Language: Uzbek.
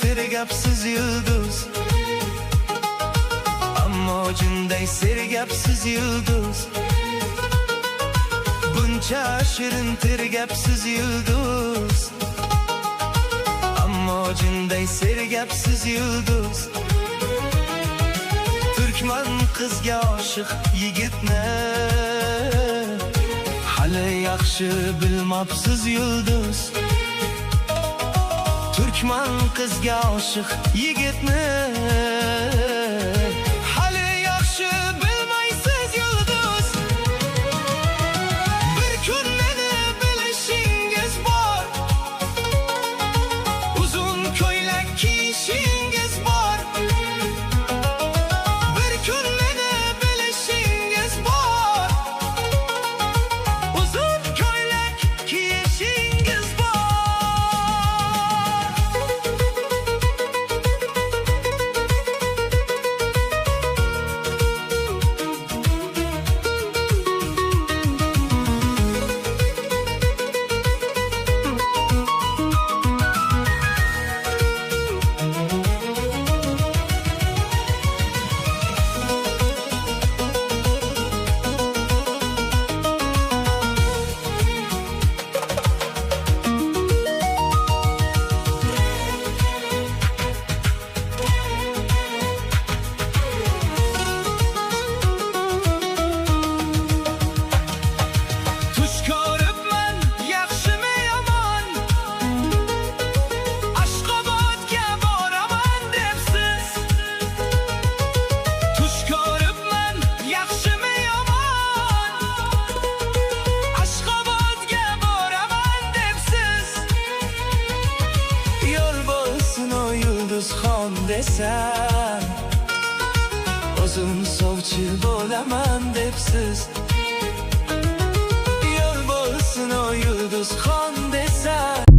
tergapsiz yulduz, ammo jinday sergapsiz yulduz. Buncha shirin tergapsiz yulduz, ammo jinday sergapsiz yulduz. Turkman qizga oshiq yigitni hali yaxshi bilmabsiz yulduz. Turkman qizga oshiq yigitni hali yaxshi bilmaysiz yulduz. Bir kun meni bilishingiz bor, uzun ko'ylak kiyishingiz bor. Bir kun meni bilishingiz bor, uzun ko'ylak kiyishingiz bor. Yulduzxon desam, o'zim sovchi bo'laman debsiz. Yo'l bo'lsin o yulduzxon desam.